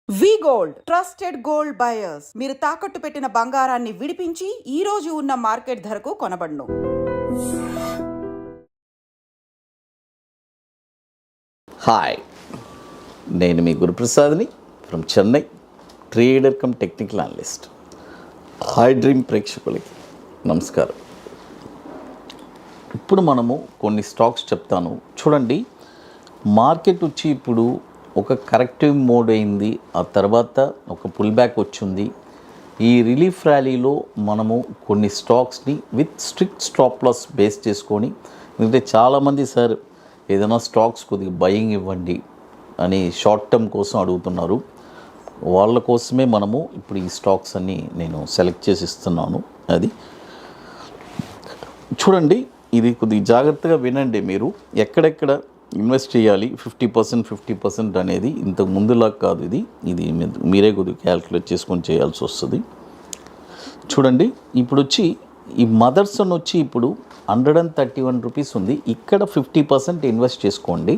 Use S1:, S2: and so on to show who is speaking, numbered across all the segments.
S1: వి gold trusted gold buyers. మీరు తాకట్టు పెట్టిన బంగారాన్ని విడిపించి ఈ రోజు ఉన్న మార్కెట్ ధరకు కొనబడును.
S2: హాయ్, నేను మీ గురుప్రసాద్ని from Chennai, trader cum technical analyst. Hi dream ప్రేక్షకులకి నమస్కారం. ఇప్పుడు మనము కొన్ని స్టాక్స్ చెప్తాను చూడండి. మార్కెట్ వచ్చి ఇప్పుడు ఒక కరెక్టివ్ మోడ్ అయింది, ఆ తర్వాత ఒక పుల్ బ్యాక్ వచ్చింది. ఈ రిలీఫ్ ర్యాలీలో మనము కొన్ని స్టాక్స్ని with strict stop loss base చేసుకొని, ఎందుకంటే చాలామంది సార్ ఏదైనా స్టాక్స్ కొద్దిగా బయింగ్ ఇవ్వండి అని షార్ట్ టర్మ్ కోసం అడుగుతున్నారు. వాళ్ళ కోసమే మనము ఇప్పుడు ఈ స్టాక్స్ అన్నీ నేను సెలెక్ట్ చేసి ఇస్తున్నాను. అది చూడండి, ఇది కొద్దిగా జాగ్రత్తగా వినండి. మీరు ఎక్కడెక్కడ ఇన్వెస్ట్ చేయాలి 50% అనేది ఇంతకు ముందులా కాదు. ఇది మీరే కొద్దిగా క్యాల్కులేట్ చేసుకొని చేయాల్సి వస్తుంది. చూడండి, ఇప్పుడు వచ్చి ఈ మదర్సన్ వచ్చి ఇప్పుడు 131 రూపీస్ ఉంది. ఇక్కడ 50% ఇన్వెస్ట్ చేసుకోండి.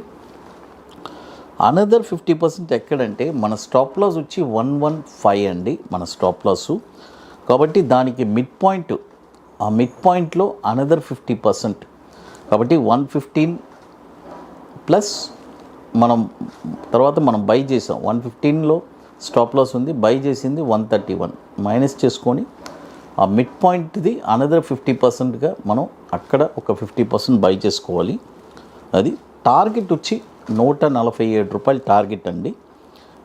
S2: అనదర్ 50% ఎక్కడంటే మన స్టాప్ లాస్ వచ్చి 115 అండి మన స్టాప్ లాసు. కాబట్టి దానికి మిడ్ పాయింట్, ఆ మిడ్ పాయింట్లో అనదర్ 50%, కాబట్టి 115 ప్లస్ మనం తర్వాత మనం బై చేసాం 115లో స్టాప్ లాస్ ఉంది, బై చేసింది 131 మైనస్ చేసుకొని ఆ మిడ్ పాయింట్ది అనదర్ 50%గా మనం అక్కడ ఒక 50% బై చేసుకోవాలి. అది టార్గెట్ వచ్చి 147 రూపాయలు టార్గెట్ అండి.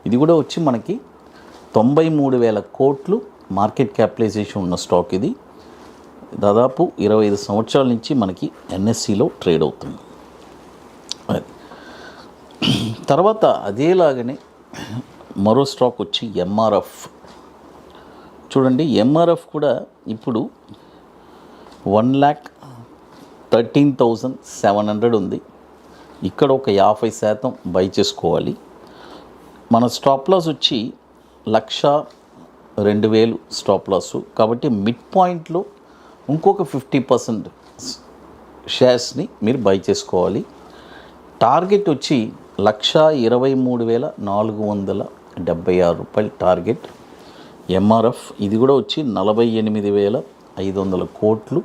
S2: ఇది కూడా వచ్చి మనకి 93,000 కోట్లు మార్కెట్ క్యాపిటలైజేషన్ ఉన్న స్టాక్. ఇది దాదాపు 25 సంవత్సరాల నుంచి మనకి ఎన్ఎస్సిలో ట్రేడ్ అవుతుంది. తర్వాత అదేలాగానే మరో స్టాక్ వచ్చి ఎంఆర్ఎఫ్. చూడండి, ఎంఆర్ఎఫ్ కూడా ఇప్పుడు 1,13,700 ఉంది. ఇక్కడ ఒక 50% బై చేసుకోవాలి. మన స్టాప్ లాస్ వచ్చి 1,02,000 స్టాప్ లాసు. కాబట్టి మిడ్ పాయింట్లో ఇంకొక 50% షేర్స్ని మీరు బై చేసుకోవాలి. టార్గెట్ వచ్చి 1,23,476 రూపాయలు టార్గెట్ ఎంఆర్ఎఫ్. ఇది కూడా వచ్చి 48,500 కోట్లు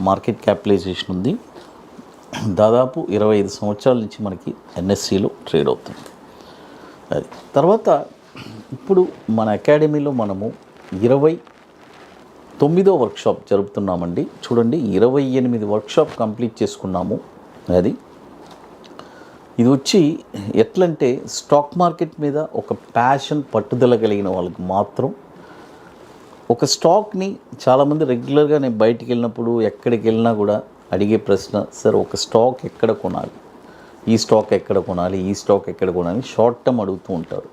S2: మార్కెట్ క్యాపిటలైజేషన్ ఉంది. దాదాపు 25 సంవత్సరాల నుంచి మనకి ఎన్ఎస్సిలో ట్రేడ్ అవుతుంది. అది తర్వాత ఇప్పుడు మన అకాడమీలో మనము 29వ వర్క్షాప్ జరుపుతున్నామండి. చూడండి, 28 వర్క్షాప్ కంప్లీట్ చేసుకున్నాము. అది ఇది వచ్చి ఎట్లంటే స్టాక్ మార్కెట్ మీద ఒక ప్యాషన్, పట్టుదల కలిగిన వాళ్ళకి మాత్రం ఒక స్టాక్ని చాలామంది రెగ్యులర్గా నేను బయటికి వెళ్ళినప్పుడు ఎక్కడికి వెళ్ళినా కూడా అడిగే ప్రశ్న, సార్ ఒక స్టాక్ ఎక్కడ కొనాలి, ఈ స్టాక్ ఎక్కడ కొనాలి, ఈ స్టాక్ ఎక్కడ కొనాలి, షార్ట్ టర్మ్ అడుగుతూ ఉంటారు.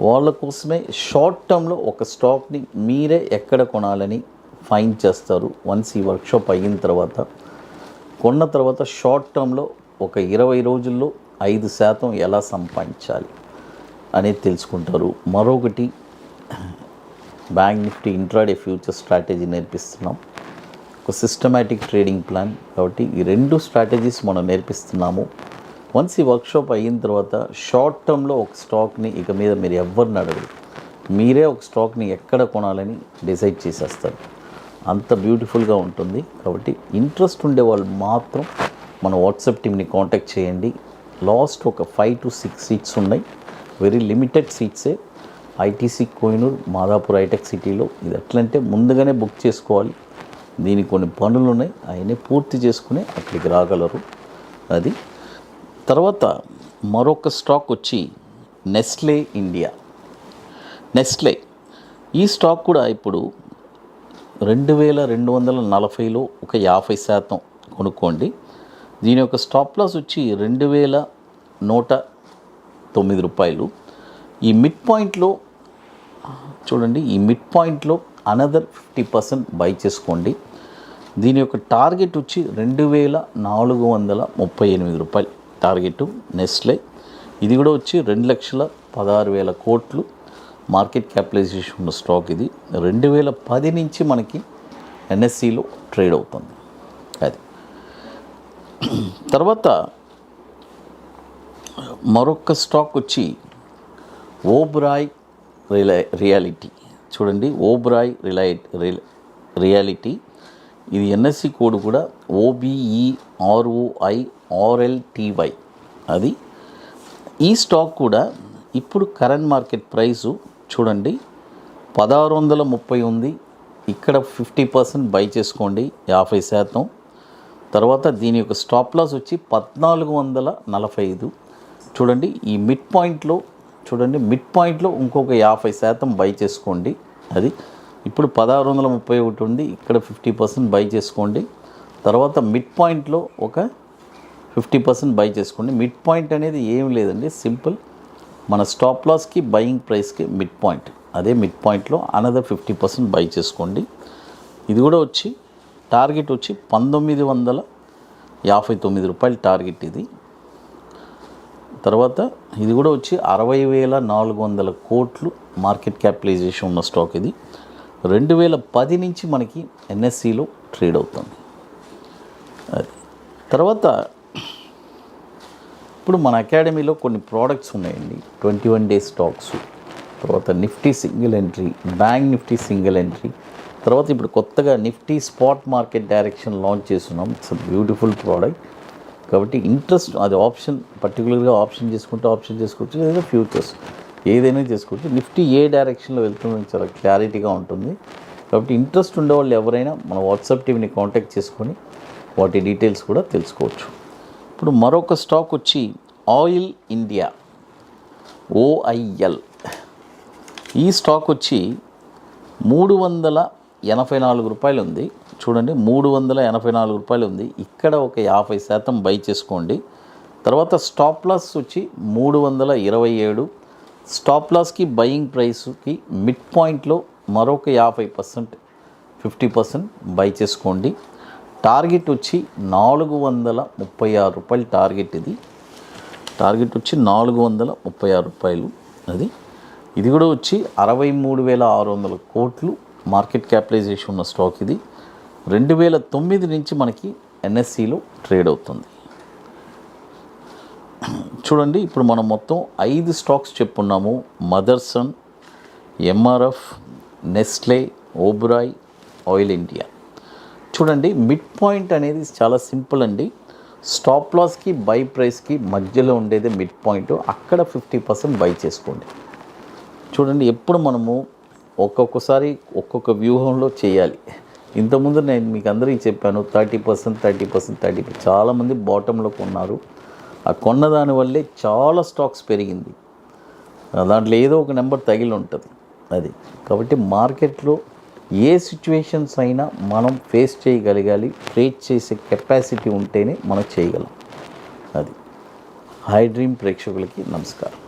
S2: వాళ్ళ కోసమే షార్ట్ టర్మ్లో ఒక స్టాక్ని మీరే ఎక్కడ కొనాలని ఫైండ్ చేస్తారు. వన్స్ ఈ వర్క్షాప్ అయిన తర్వాత కొన్న తర్వాత షార్ట్ టర్మ్లో ఒక 20 రోజుల్లో 5% ఎలా సంపాదించాలి అనేది తెలుసుకుంటారు. మరొకటి Bank Nifty intraday future strategy నేర్పిస్తున్నాం, ఒక సిస్టమేటిక్ ట్రేడింగ్ ప్లాన్. కాబట్టి ఈ 2 స్ట్రాటజీస్ మనం నేర్పిస్తున్నాము. వన్స్ ఈ వర్క్షాప్ అయిన తర్వాత షార్ట్ టర్మ్లో ఒక స్టాక్ని ఇక మీద మీరు ఎవరిని అడగరు, మీరే ఒక స్టాక్ని ఎక్కడ కొనాలని డిసైడ్ చేసేస్తారు. అంత బ్యూటిఫుల్గా ఉంటుంది. కాబట్టి ఇంట్రెస్ట్ ఉండే వాళ్ళు మాత్రం మన వాట్సాప్ టీమ్ని కాంటాక్ట్ చేయండి. లాస్ట్ ఒక 5 to 6 సీట్స్ ఉన్నాయి, వెరీ లిమిటెడ్ సీట్సే. ఐటీసీ కోహినూర్, మాదాపూర్ హైటెక్ సిటీలో. ఇది ఎట్లంటే ముందుగానే బుక్ చేసుకోవాలి. దీనికి కొన్ని పనులు ఉన్నాయి, అవన్నీ పూర్తి చేసుకుని అక్కడికి రాగలరు. అది తర్వాత మరొక స్టాక్ వచ్చి నెస్లే ఇండియా. నెస్లే ఈ స్టాక్ కూడా ఇప్పుడు 2,240లో ఒక 50% కొనుక్కోండి. దీని యొక్క స్టాప్ లాస్ వచ్చి 2,109 రూపాయలు. ఈ మిడ్ పాయింట్లో చూడండి, ఈ మిడ్ పాయింట్లో అనదర్ 50% బై చేసుకోండి. దీని యొక్క టార్గెట్ వచ్చి 2,438 రూపాయలు టార్గెట్ నెస్లే. ఇది కూడా వచ్చి 2,16,000 కోట్లు మార్కెట్ క్యాపిటలైజేషన్ ఉన్న స్టాక్. ఇది 2010 నుంచి మనకి ఎన్ఎస్సిలో ట్రేడ్ అవుతుంది. అది తర్వాత మరొక స్టాక్ వచ్చి ఓబ్రాయ్ రియాలిటీ చూడండి, ఓబ్రాయ్ రియాలిటీ. ఇది ఎన్ఎస్సి కోడ్ కూడా OBEROIRLTY. అది ఈ స్టాక్ కూడా ఇప్పుడు కరెంట్ మార్కెట్ ప్రైసు చూడండి 1630 ఉంది. ఇక్కడ 50% బై చేసుకోండి, 50%. తర్వాత దీని యొక్క స్టాప్ లాస్ వచ్చి 1445. చూడండి ఈ మిడ్ పాయింట్లో చూడండి, మిడ్ పాయింట్లో ఇంకొక 50% బై చేసుకోండి. అది ఇప్పుడు 1631 ఉంది, ఇక్కడ 50% బై చేసుకోండి. తర్వాత మిడ్ పాయింట్లో ఒక 50% బై చేసుకోండి. మిడ్ పాయింట్ అనేది ఏం లేదండి, సింపుల్ మన స్టాప్ లాస్కి బయింగ్ ప్రైస్కి మిడ్ పాయింట్. అదే మిడ్ పాయింట్లో అనదర్ 50% బై చేసుకోండి. ఇది కూడా వచ్చి టార్గెట్ వచ్చి 1959 రూపాయలు టార్గెట్ ఇది. తర్వాత ఇది కూడా వచ్చి 60,400 కోట్లు మార్కెట్ క్యాపిటలైజేషన్ ఉన్న స్టాక్. ఇది 2010 నుంచి మనకి ఎన్ఎస్సిలో ట్రేడ్ అవుతుంది. అది తర్వాత ఇప్పుడు మన అకాడమీలో కొన్ని ప్రోడక్ట్స్ ఉన్నాయండి, 21 డేస్ స్టాక్స్, తర్వాత Nifty single entry, Bank Nifty single entry, తర్వాత ఇప్పుడు కొత్తగా Nifty spot market direction launch చేస్తున్నాం. It's beautiful product. కాబట్టి ఇంట్రెస్ట్ అది ఆప్షన్, పర్టికులర్గా ఆప్షన్ చేసుకోవచ్చు, లేదా ఫ్యూచర్స్ ఏదైనా చేసుకోవచ్చు. నిఫ్టీ ఏ డైరెక్షన్లో వెళ్తుందని చాలా క్లారిటీగా ఉంటుంది. కాబట్టి ఇంట్రెస్ట్ ఉండేవాళ్ళు ఎవరైనా మన వాట్సాప్ టీవీని కాంటాక్ట్ చేసుకొని వాటి డీటెయిల్స్ కూడా తెలుసుకోవచ్చు. ఇప్పుడు మరొక స్టాక్ వచ్చి ఆయిల్ ఇండియా, OIL. ఈ స్టాక్ వచ్చి 384 రూపాయలు ఉంది. చూడండి 384 రూపాయలు ఉంది. ఇక్కడ ఒక 50% బై చేసుకోండి. తర్వాత స్టాప్ లాస్ వచ్చి 327. స్టాప్ లాస్కి బయింగ్ ప్రైస్కి మిడ్ పాయింట్లో మరొక 50% బై చేసుకోండి. టార్గెట్ వచ్చి 436 రూపాయలు టార్గెట్. ఇది టార్గెట్ వచ్చి 436 రూపాయలు. అది ఇది కూడా వచ్చి 63,600 కోట్లు మార్కెట్ క్యాపిటలైజేషన్ ఉన్న స్టాక్. ఇది 2009 నుంచి మనకి ఎన్ఎస్సిలో ట్రేడ్ అవుతుంది. చూడండి ఇప్పుడు మనం మొత్తం 5 స్టాక్స్ చెప్పున్నాము. Motherson, MRF, Nestle, Oberoi, oil India. చూడండి మిడ్ పాయింట్ అనేది చాలా సింపుల్ అండి. స్టాప్ లాస్కి బై ప్రైస్కి మధ్యలో ఉండేది మిడ్ పాయింట్. అక్కడ 50% బై చేసుకోండి. చూడండి ఎప్పుడు మనము ఒక్కొక్కసారి ఒక్కొక్క వ్యూహంలో చేయాలి. ఇంతకుముందు నేను మీకు అందరికీ చెప్పాను 30%. చాలామంది బాటంలో కొన్నారు. ఆ కొన్న దానివల్లే చాలా స్టాక్స్ పెరిగింది. దాంట్లో ఏదో ఒక నెంబర్ తగిలి ఉంటుంది. అది కాబట్టి మార్కెట్లో ఏ సిచ్యువేషన్స్ అయినా మనం ఫేస్ చేయగలగాలి. ట్రేడ్ చేసే కెపాసిటీ ఉంటేనే మనం చేయగలం. అది హై డ్రీమ్ ప్రేక్షకులకి నమస్కారం.